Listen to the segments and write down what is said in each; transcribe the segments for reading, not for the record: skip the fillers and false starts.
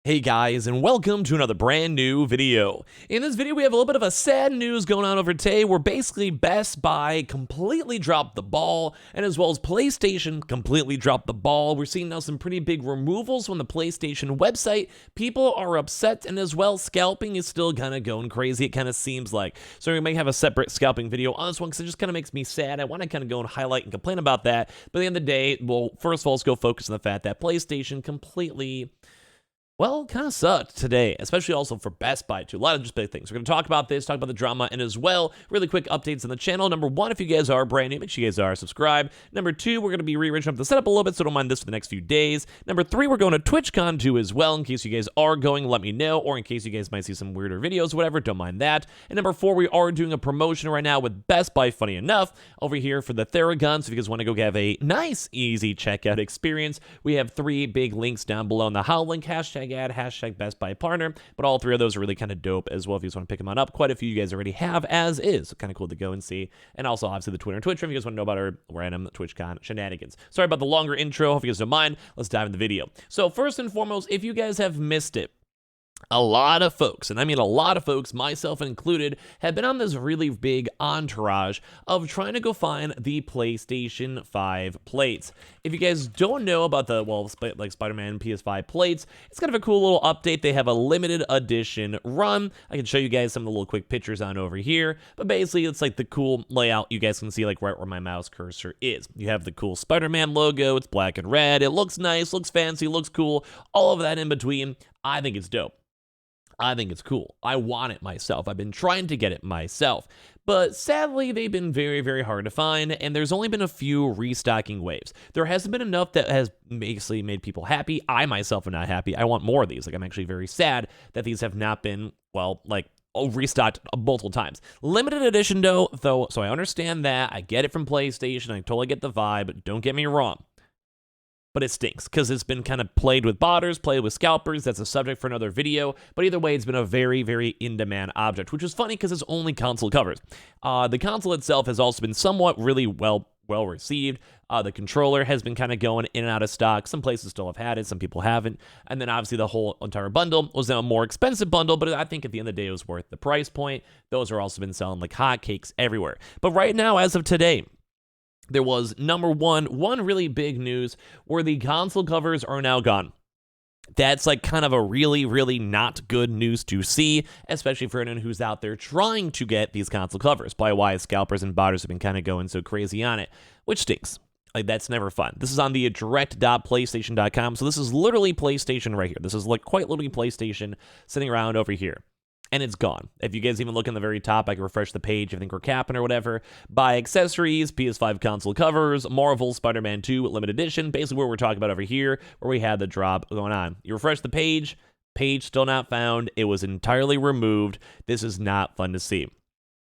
Hey guys, and welcome to another brand new video. In this video, we have a little bit of a sad news going on over today where basically Best Buy completely dropped the ball, and as well as PlayStation completely dropped the ball. We're seeing now some pretty big removals from the PlayStation website. People are upset, and as well, scalping is still kind of going crazy, it kind of seems like. So we may have a separate scalping video on this one because it just kind of makes me sad. I want to kind of go and highlight and complain about that, but at the end of the day, well, first of all, let's go focus on the fact that PlayStation completely... well, kind of sucked today, especially also for Best Buy, too. A lot of just big things. We're going to talk about this, talk about the drama, and as well, really quick updates on the channel. Number one, if you guys are brand new, make sure you guys are subscribed. Number two, we're going to be rearranging up the setup a little bit, so don't mind this for the next few days. Number three, we're going to TwitchCon, too, as well. In case you guys are going, let me know, or in case you guys might see some weirder videos, whatever, don't mind that. And number four, we are doing a promotion right now with Best Buy, funny enough, over here for the Theragun. So if you guys want to go have a nice, easy checkout experience, we have three big links down below in the how link, hashtag ad, hashtag Best Buy partner, but all three of those are really kind of dope as well if you just want to pick them on up. Quite a few you guys already have as is, so kind of cool to go and see. And also obviously the Twitter and Twitch if you guys want to know about our random TwitchCon shenanigans. Sorry about the longer intro, hope you guys don't mind. Let's dive into the video. So first and foremost, if you guys have missed it, a lot of folks, and I mean a lot of folks, myself included, have been on this really big entourage of trying to go find the PlayStation 5 plates. If you guys don't know about the, well, like Spider-Man PS5 plates, it's kind of a cool little update. They have a limited edition run. I can show you guys some of the little quick pictures on over here, but basically it's like the cool layout you guys can see like right where my mouse cursor is. You have the cool Spider-Man logo, it's black and red, it looks nice, looks fancy, looks cool, all of that in between. I think it's dope. I think it's cool. I want it myself. I've been trying to get it myself. But sadly, they've been very, very hard to find, and there's only been a few restocking waves. There hasn't been enough that has basically made people happy. I myself am not happy. I want more of these. Like, I'm actually very sad that these have not been, well, like, restocked multiple times. Limited edition, though, so I understand that. I get it from PlayStation. I totally get the vibe. Don't get me wrong. But it stinks because it's been kind of played with botters, played with scalpers. That's a subject for another video. But either way, it's been a very, very in-demand object, which is funny because it's only console covers. The console itself has also been somewhat really well received. The controller has been kind of going in and out of stock. Some places still have had it, some people haven't. And then obviously the whole entire bundle was now a more expensive bundle, but I think at the end of the day it was worth the price point. Those are also been selling like hotcakes everywhere. But right now, as of today, there was number one really big news where the console covers are now gone. That's like kind of a really, really not good news to see, especially for anyone who's out there trying to get these console covers. Probably why scalpers and botters have been kind of going so crazy on it, which stinks. Like, that's never fun. This is on the direct.playstation.com, so this is literally PlayStation right here. This is like quite literally PlayStation sitting around over here. And it's gone. If you guys even look in the very top, I can refresh the page if I think we're capping or whatever. Buy accessories, PS5 console covers, Marvel Spider-Man 2 limited edition, basically what we're talking about over here, where we had the drop going on. You refresh the page still not found. It was entirely removed. This is not fun to see.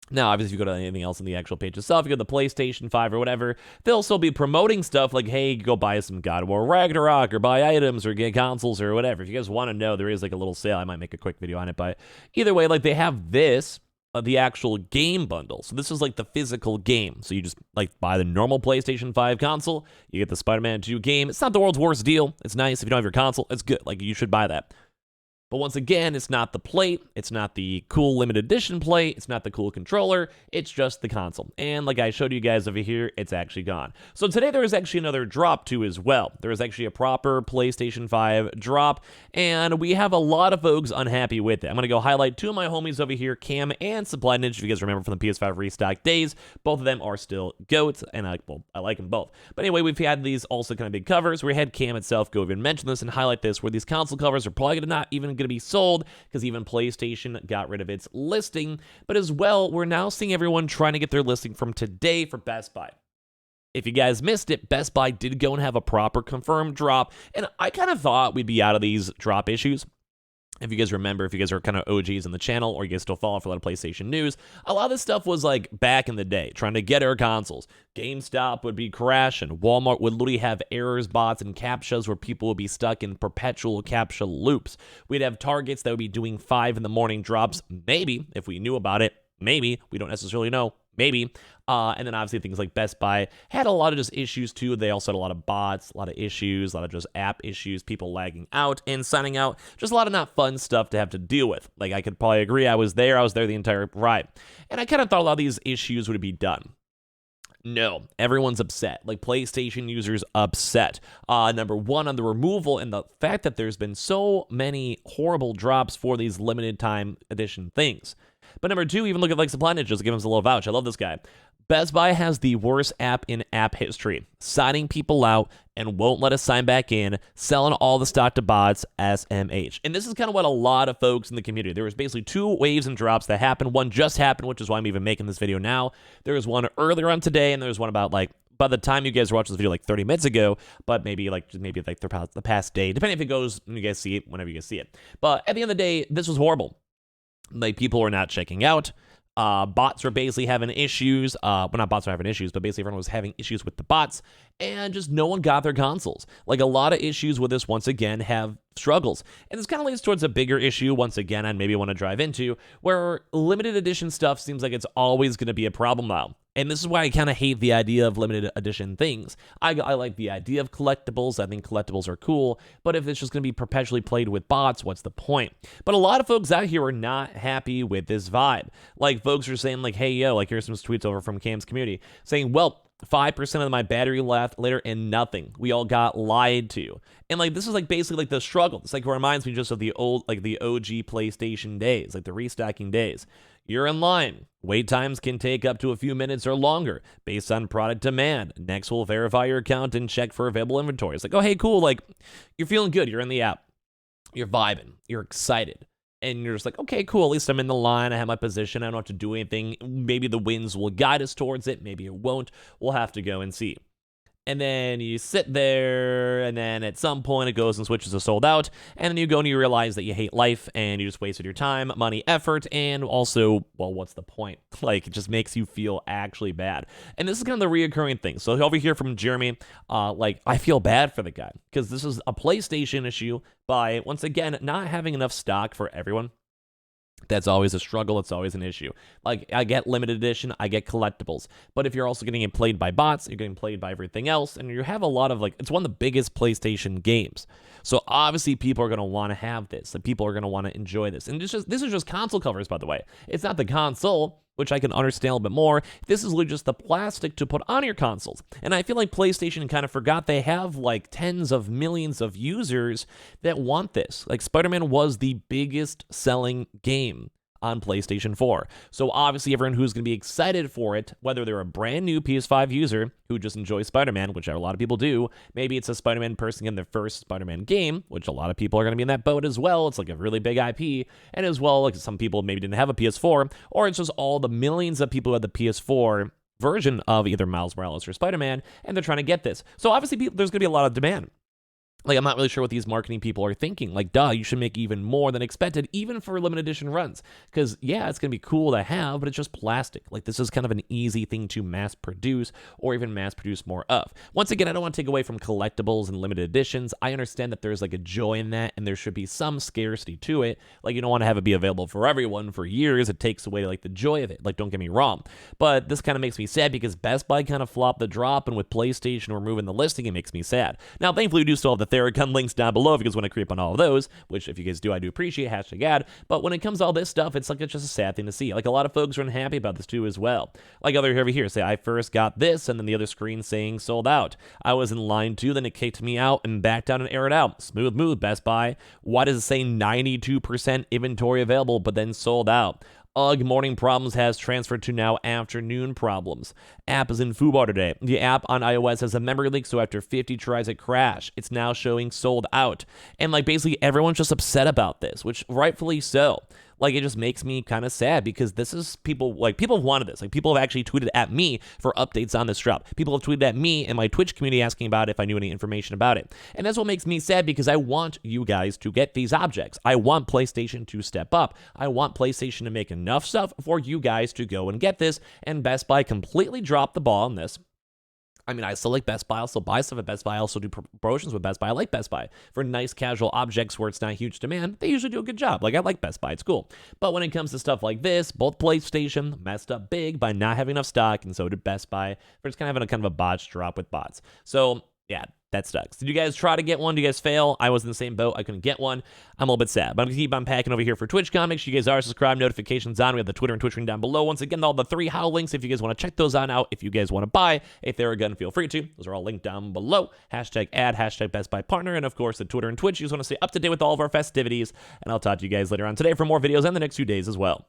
Now, obviously, if you go to anything else on the actual page itself, you go to the PlayStation 5 or whatever, they'll still be promoting stuff like, hey, go buy some God of War Ragnarok or buy items or get consoles or whatever. If you guys want to know, there is like a little sale. I might make a quick video on it, but either way, like they have this, the actual game bundle. So this is like the physical game. So you just like buy the normal PlayStation 5 console, you get the Spider-Man 2 game. It's not the world's worst deal. It's nice. If you don't have your console, it's good. Like you should buy that. But once again, it's not the plate, it's not the cool limited edition plate, it's not the cool controller, it's just the console. And like I showed you guys over here, it's actually gone. So today there was actually another drop too as well. There was actually a proper PlayStation 5 drop, and we have a lot of folks unhappy with it. I'm going to go highlight two of my homies over here, Cam and Supply Ninja, if you guys remember from the PS5 restock days. Both of them are still GOATs, and I like them both. But anyway, we've had these also kind of big covers. We had Cam itself go even mention this and highlight this, where these console covers are probably not even going to be sold because even PlayStation got rid of its listing. But as well, we're now seeing everyone trying to get their listing from today for Best Buy. If you guys missed it, Best Buy did go and have a proper confirmed drop, and I kind of thought we'd be out of these drop issues. If you guys remember, if you guys are kind of OGs on the channel, or you guys still follow for a lot of PlayStation news, a lot of this stuff was like back in the day, trying to get our consoles. GameStop would be crashing. Walmart would literally have errors, bots, and CAPTCHAs where people would be stuck in perpetual CAPTCHA loops. We'd have Targets that would be doing 5 in the morning drops. Maybe, if we knew about it, maybe, we don't necessarily know. maybe. And then obviously things like Best Buy had a lot of just issues too. They also had a lot of bots, a lot of issues, a lot of just app issues, people lagging out and signing out, just a lot of not fun stuff to have to deal with. Like, I could probably agree, I was there the entire ride. And I kind of thought a lot of these issues would be done. No, everyone's upset. Like, PlayStation users upset. Number one, on the removal and the fact that there's been so many horrible drops for these limited time edition things. But number two, even look at like Supply Ninja, just give him a little vouch. I love this guy. Best Buy has the worst app in app history, signing people out and won't let us sign back in, selling all the stock to bots, SMH. And this is kind of what a lot of folks in the community, there was basically two waves and drops that happened. One just happened, which is why I'm even making this video now. There was one earlier on today, and there was one about like, by the time you guys watch this video, like 30 minutes ago, but maybe the past day, depending if it goes when you guys see it, whenever you guys see it. But at the end of the day, this was horrible. Like, people are not checking out. Bots were basically having issues. Well, not bots were having issues, but basically everyone was having issues with the bots, and just no one got their consoles. Like, a lot of issues with this, once again, have struggles. And this kind of leads towards a bigger issue, once again, I maybe want to drive into, where limited edition stuff seems like it's always going to be a problem now. And this is why I kind of hate the idea of limited edition things. I like the idea of collectibles. I think collectibles are cool. But if it's just going to be perpetually played with bots, what's the point? But a lot of folks out here are not happy with this vibe. Like, folks are saying, like, hey, yo, like, here's some tweets over from Cam's community saying, well, 5% of my battery left later and nothing. We all got lied to. And like, this is like basically like the struggle. It's like, it reminds me just of the old, like the OG PlayStation days, like the restocking days. You're in line. Wait times can take up to a few minutes or longer based on product demand. Next, we'll verify your account and check for available inventory. It's like, oh, hey, cool. Like, you're feeling good. You're in the app. You're vibing. You're excited. And you're just like, okay, cool. At least I'm in the line. I have my position. I don't have to do anything. Maybe the winds will guide us towards it. Maybe it won't. We'll have to go and see. And then you sit there, and then at some point it goes and switches to sold out, and then you go and you realize that you hate life, and you just wasted your time, money, effort, and also, well, what's the point? Like, it just makes you feel actually bad. And this is kind of the reoccurring thing. So over here from Jeremy, like, I feel bad for the guy, because this is a PlayStation issue by, once again, not having enough stock for everyone. That's always a struggle. It's always an issue. Like, I get limited edition, I get collectibles. But if you're also getting it played by bots, you're getting played by everything else, and you have a lot of, like, it's one of the biggest PlayStation games. So obviously people are going to want to have this, and people are going to want to enjoy this. And this is just console covers, by the way. It's not the console, which I can understand a little bit more. This is literally just the plastic to put on your consoles. And I feel like PlayStation kind of forgot they have like tens of millions of users that want this. Like, Spider-Man was the biggest selling game on PlayStation 4. So obviously everyone who's going to be excited for it, whether they're a brand new PS5 user who just enjoys Spider-Man, which a lot of people do, maybe it's a Spider-Man person getting their first Spider-Man game, which a lot of people are going to be in that boat as well. It's like a really big IP, and as well, like, some people maybe didn't have a PS4, or it's just all the millions of people who had the PS4 version of either Miles Morales or Spider-Man, and they're trying to get this. So obviously there's going to be a lot of demand. Like, I'm not really sure what these marketing people are thinking. Like, duh, you should make even more than expected, even for limited edition runs. Because, yeah, it's going to be cool to have, but it's just plastic. Like, this is kind of an easy thing to mass produce, or even mass produce more of. Once again, I don't want to take away from collectibles and limited editions. I understand that there's, like, a joy in that, and there should be some scarcity to it. Like, you don't want to have it be available for everyone for years. It takes away, like, the joy of it. Like, don't get me wrong. But this kind of makes me sad because Best Buy kind of flopped the drop, and with PlayStation removing the listing, it makes me sad. Now, thankfully, we do still have the Theragun links down below if you guys want to creep on all of those, which if you guys do, I do appreciate, #ad. But when it comes to all this stuff, it's like, it's just a sad thing to see. Like, a lot of folks are unhappy about this too as well. Like, over here, say, I first got this, and then the other screen saying sold out. I was in line 2, then it kicked me out and backed out and aired out. Smooth move, Best Buy. Why does it say 92% inventory available, but then sold out? Ugh, morning problems has transferred to now afternoon problems. App is in foobar today. The app on iOS has a memory leak, so after 50 tries it crashed. It's now showing sold out. And like, basically everyone's just upset about this, which rightfully so. Like, it just makes me kind of sad because this is people have wanted this. Like, people have actually tweeted at me for updates on this drop. People have tweeted at me in my Twitch community asking about if I knew any information about it. And that's what makes me sad because I want you guys to get these objects. I want PlayStation to step up. I want PlayStation to make enough stuff for you guys to go and get this. And Best Buy completely dropped the ball on this. I mean, I still like Best Buy. I'll still buy stuff at Best Buy. I also do promotions with Best Buy. I like Best Buy. For nice casual objects where it's not huge demand, they usually do a good job. Like, I like Best Buy. It's cool. But when it comes to stuff like this, both PlayStation messed up big by not having enough stock, and so did Best Buy for just kind of having a kind of a botched drop with bots. So, yeah, that sucks. Did you guys try to get one? Did you guys fail? I was in the same boat. I couldn't get one. I'm a little bit sad, but I'm going to keep unpacking over here for TwitchCon. Make sure you guys are subscribed, notifications on. We have the Twitter and Twitch link down below. Once again, all the 3 HOW links if you guys want to check those on out. If you guys want to buy a Theragun, feel free to. Those are all linked down below. Hashtag ad, hashtag Best Buy partner, and of course, the Twitter and Twitch. You just want to stay up to date with all of our festivities, and I'll talk to you guys later on today for more videos and the next few days as well.